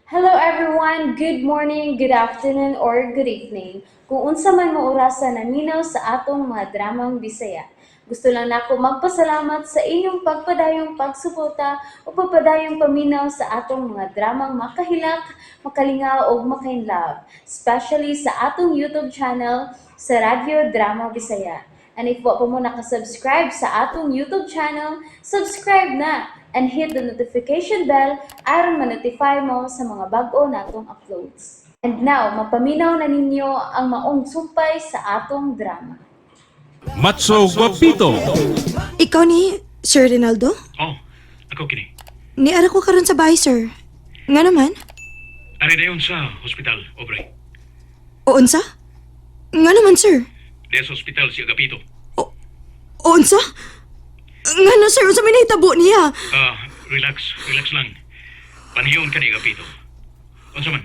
Hello everyone, good morning, good afternoon, or good evening. Kung unsa man mo orasan naminaw sa atong mga dramang Bisaya. Gusto lang nako magpasalamat sa inyong pagpadayong pagsuporta o pagpadayong paminaw sa atong mga dramang makahilak, makalingaw o makainlove, especially sa atong YouTube channel sa Radyo Drama Bisaya. And if wa pa mo nakasubscribe sa atong YouTube channel, subscribe na and hit the notification bell aron ma-notify mo sa mga bag-o natong uploads. And now, mapaminaw na ninyo ang maong sumpay sa atong drama. Matso Guapito. Ikaw ni Sir Rinaldo? Oh, ako kini. Niara ko karon sa bahay, sir. Nga naman? Ari dayon sa hospital, Obre. O unsa? Nga naman, sir. Diya sa hospital si Agapito. O unsa? Nga na, sir. Unsa may nahitabo niya? Relax lang. Paniyon ka ni Agapito. Unsa man,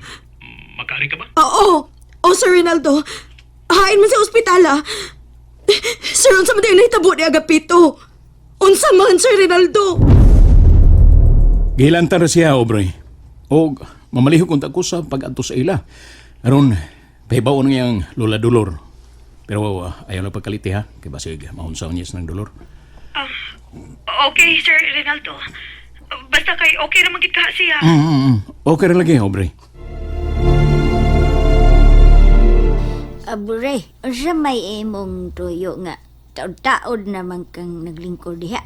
makaari ka ba? Oo. O, Sir Rinaldo. Hain man sa ospital, ah. Sir, unsa man yung nahitabo ni Agapito? Unsa man, Sir Rinaldo? Gilantan ra siya, Obre. O mamalihog kung ko sa pag-adto sa ila. Aron, pahibaw niyang lola dolor. Pero ayaw na pagkaliti ha. Kaya basig maunsaw niya ng dolor. Okay, Sir Rinaldo. Basta kay okay naman kita siya. Okay rin lagi, Obre. Abre, unsa may imong tuyo nga taod-taod naman kang naglingkod diha?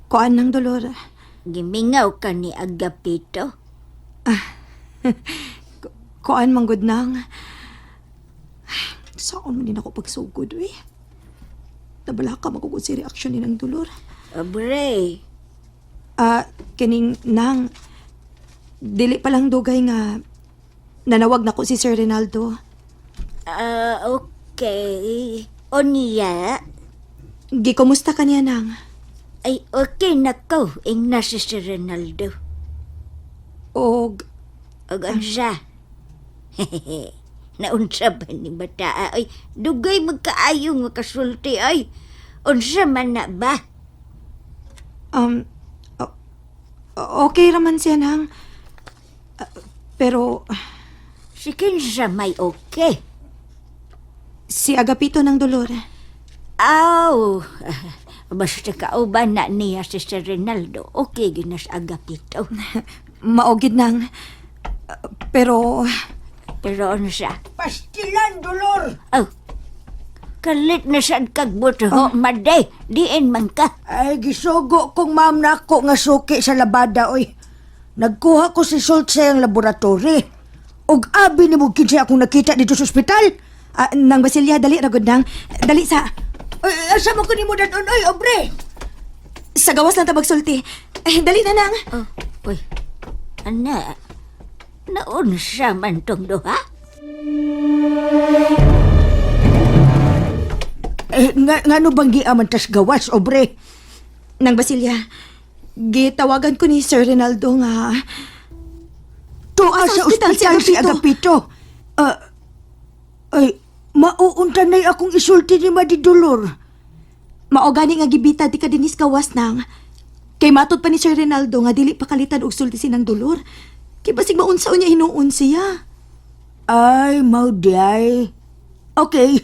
Kuan ng dolor. Gimingaw ka ni Agapito? Kuan manggod nang. Saan man din ako pagsugod, eh. Nabala ka magugod si reaksyon ni ng dolor. Abre, Kining nang, dili pa lang dugay nga nanawag na ko si Sir Rinaldo. okay. O niya? Gikumusta ka niya nang? Ay, okay na ko, ing na si Sir Rinaldo. Og, O unsa? Hehehe. Naunsa ba ni bata? Ay, dugay magkaayo nga kasulti, ay. Unsa man na ba? Okay raman siya nang. Pero, Si kinsa may okay? si Agapito ng dolor. Aw, basta kauban na niya si Sir Rinaldo. Okay, ginas Agapito. Maogid nang. Pero, Pero ano siya? Pastilan, Dolor! Oh, kalit na sad kag buto ho, Made. Diin man ka. Ay, gisugo kong ma'am na ako nga suki sa labada, oy. Nagkuha ko si Salt sa iyang laboratory. Og abi ni mo kinsa akong nakita dito sa ospital. nang Basilya, dali ragod nang. Dali sa, Ay, asa mo ko ni mo daton, oy, obre! sa gawas lang tabag sulti. Dali na nang. Oh, uy. Ana, naunsa man tong duha? Nga no bang giaman tas gawas, obre? Nang Basilya, gitawagan ko ni Sir Rinaldo nga. Tuwa sa ospital si Agapito. Ay, mauunta na akong isulti ni Madi Dolor. Maogani nga gibita di ka dinis kawas nang. Kay matod pa ni Sir Rinaldo nga dili pakalitan og sulti sinang dolor. Kay basig maunsaon niya hinuon siya. Ay, mauday. Okay.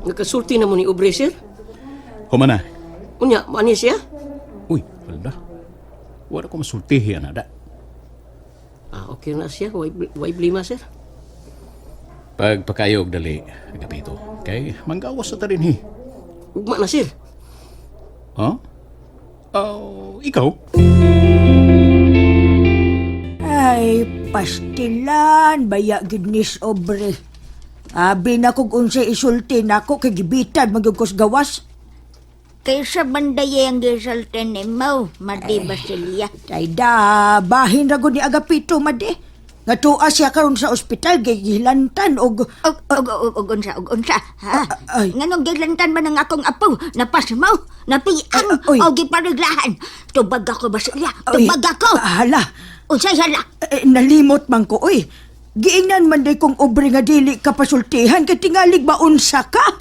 Nagkasulti na mo ni Obre, sir? Humana. Unya, manis siya? Uy, wala. Wala ko masultihi, anada. Okay na siya. Way blima, sir. Pagpakayog dali, Agapito. Kay manggawas sa tarin hi. Ugma na, sir. Huh? Ikaw? Ay, pastilan, baya gidnis obre. Abi na kog unsay isulti nako kay gibitan magyugkos gawas. Kaysa bandaye ang gisulten ni Mau, Madi Basilia. Tay da, bahin ra gud ni Agapito made. Nga tuwa siya karon sa ospital gihilantan og Og unsa, ha? Ay. Nganong gilantan man ang akong apo, napasmaw, napiang, Uy. o gipariglahan. Tubag ako, Basilia, Ay, tubag ako. Hala, Unsay hala? nalimot man ko oy. Giingnan man day kong obre nga dili ka pasultihan kay tingalig ba unsa ka?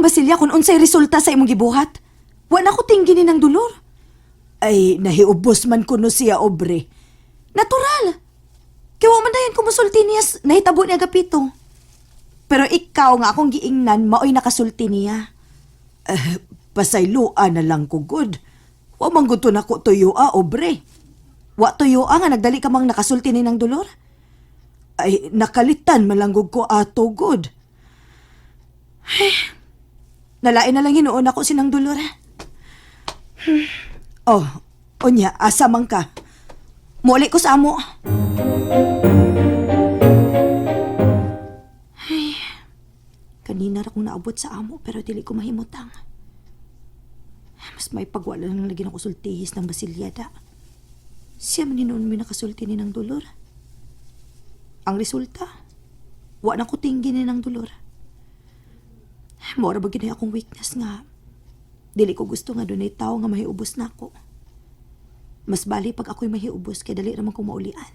Basilya, kung unsay resulta sa imong gibuhat. Wa na ko tinggini ng dulor. Ay, nahiubos man kuno siya, obre. Natural. Kaya wa man dayon kumusulti niya nahitabo ni Agapito. Pero ikaw nga akong giingnan, maoy nakasulti niya. Pasayloa na lang ko, good. Wa man gusto na ko tuyoa, obre. Wa tuyoa nga nagdali ka mang nakasulti ni ng dulor. Ay, nakalitan malanggog ko ato, good. Nalain na lang hinuon ako sinang dulor. Oh, onya, asa man ka? Muli ko sa amo. Kanina ra kong naabot sa amo pero dili ko mahimutang. Mas may pagwala lang lagi ng kusultihis ng Basilyada. Siya man hinuon may nakasulti ni ng dulor. Ang resulta, wa na ko tinggi ni ng dulor. Mora ba ginay akong weakness nga. Dili ko gusto nga dunay tao nga mahiubos na ako. Mas bali pag ako'y mahiubos kay dali naman kong maulian.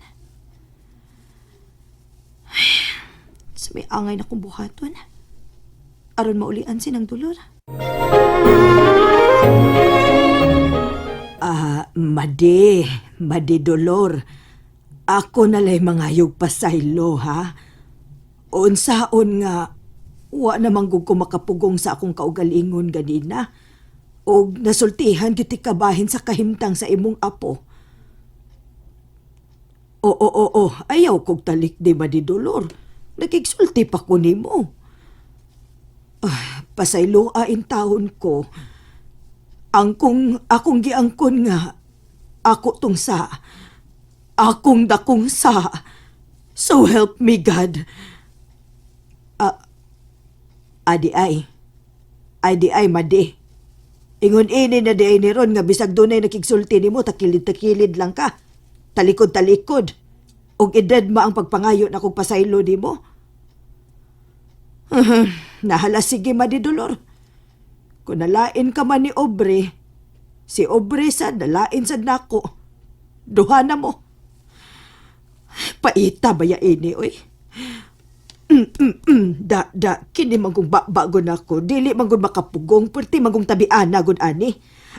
Sa may angay na kong buhaton. Aron maulian sinang dulor. Madi dolor. Ako nalay mangayog pasaylo, ha? Unsaon nga, wa namang gug ko makapugong sa akong kaugalingon ganina. O nasultihan kiti kabahin sa kahimtang sa imong apo. Oo, ayaw kog talik di madi dolor. Nagigsulti pa ko nimo. Pasayloa in taon ko. Akong giangkon nga, ako tong sa, akong dakong sa, so help me God. Adi ay, madi. Ingon ini na di ay ni Ron nga bisag dunay nakigsulti nimo takilid-takilid lang ka. Talikod-talikod. Og edad ma ang pagpangayo na kong pasaylo nimo. Nahala sige madi dolor. Kung nalain ka man ni Obre, si Obre sad nalain sad nako. Duha na mo. Paita ba ya ini, oy? Kini manggong bago na ko. Dili manggong makapugong, perti manggong tabian na gud ani.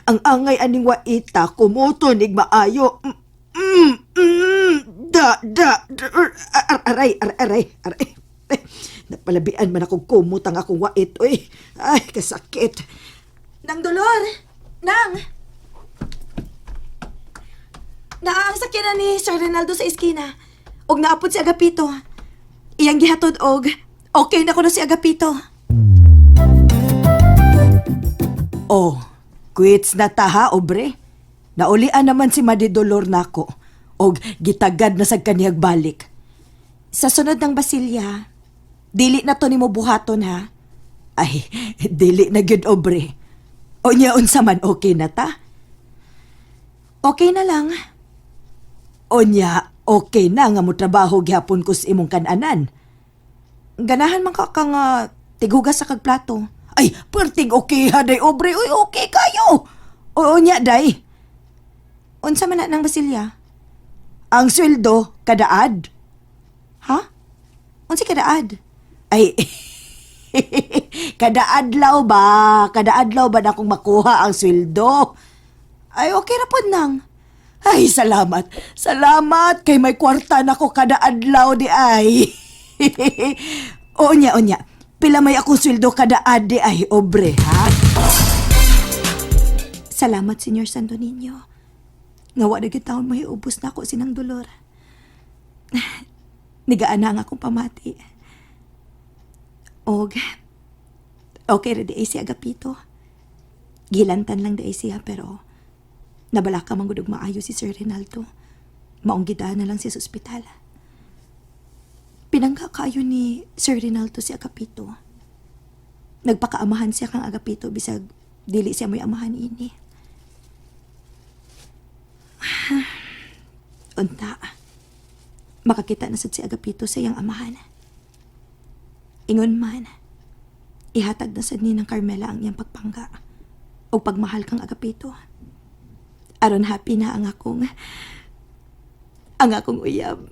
Ang angay aning waita, kumutonig maayo. Aray. Napalabian man akong kumutang akong wait, oy. Ay, kasakit. Nang dulor! Nang! Naang sakyanan ni Sir Rinaldo sa iskina. Og naapod si Agapito. Iyang gihatod og okay na ko na si Agapito. Oh, quits na ta ha, obre. Naulian naman si Madidolor nako. Og gitagad na sa kaniyag balik. Sa sunod ng Basilya, dili na to nimo buhaton ha. Ay, dili na gyud, obre. O niya unsa man okay na ta? Okay na lang. O niya okay na nga mo trabaho gyapon ko sa imong kananan. Ganahan man ka kang tigugas sa kagplato. Ay, perting okay ha, day, obre. Uy, okay kayo. O niya, day. Unsa man na ng Basilya? Ang sweldo, kadaad. Ha? Unsa kadaad? Ay, kadaadlaw ba? Kadaadlaw ba na akong makuha ang sweldo? Ay okay ra pod nang. Ay, salamat. Salamat kay may kwarta na ko kadaadlaw di ay. Onya. Pila may akong sweldo kadaad di ay, obre, ha? Salamat, Senyor Santo Niño. Nga wa na gyud taon mahiubos na ako sinang dolor. Nigaan na nga akong pamati. Og, okay ra di ay si Agapito. Gilantan lang di ay siya pero nabala ka manggod og maayo si Sir Rinaldo. Maong gidaan na lang siya sa ospital. Pinangga kayo ni Sir Rinaldo si Agapito. Nagpakaamahan siya kang Agapito bisag dili siya may amahan ini. Unta, makakita na sad si Agapito sa iyang amahan. Ingon man, ihatag na sad ni ng Carmela ang iyang pagpangga o pagmahal kang Agapito. Aron happy na ang akong uyab.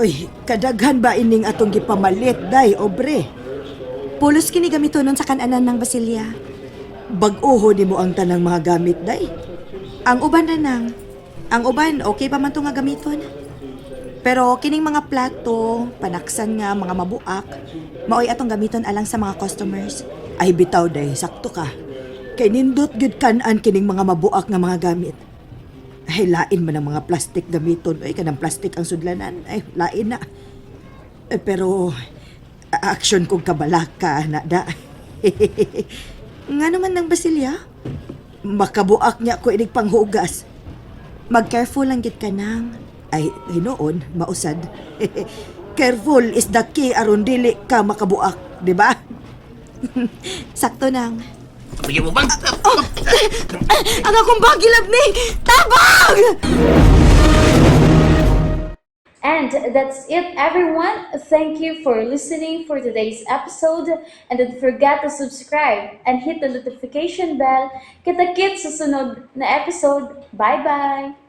Uy, kadaghan ba ining atong gipamalit, day, obre? Pulos kini gamito nun sa kananan ng Basilya. Bag-oho ni mo ang tanang mga gamit, day. Ang uban na nang. Ang uban, okay pa man to nga gamiton. Pero kining mga plato, panaksan nga, mga mabuak, maoy atong gamiton alang sa mga customers. Ay bitaw, day, sakto ka. Kay nindot gud kanan kining mga mabuak nga mga gamit. Ay, lain man ang mga plastic gamiton. Ay, kanang plastic ang sudlanan. Ay, lain na. Pero, action kong kabalaka, na da. Nga naman ng Basilya, Makabuak niya ko inig panghugas. mag-careful lang gid ka nang. Ay, hinoon, mausad. Careful is the key aron dili ka makabuak, di ba? Sakto nang. Bigyan mo bang? Ang akong bagilab ni! Tabang! And that's it, everyone. Thank you for listening for today's episode. And don't forget to subscribe and hit the notification bell. Kita-kits sa sunod na episode. Bye-bye!